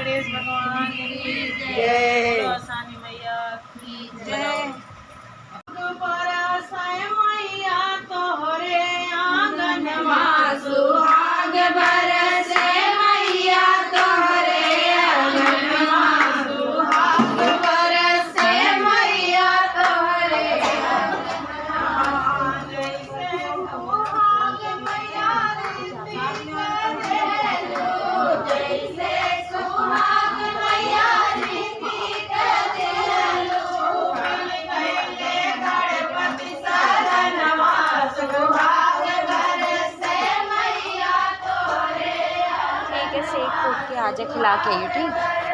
गणेश भगवान की जय। बोलो आसानी मैया की जय। मैया तोहरे आंगन सुहाग बरसे मैया तोहरे आंगन सुहाग बरसे मैया तोहरे सुहाग मैया जैसे सुहाग मैया गणपति सदनवा सुहाग बरसे मैया तोहरे। ठीक है, सेक फूट के आजा खिला के आई, ठीक।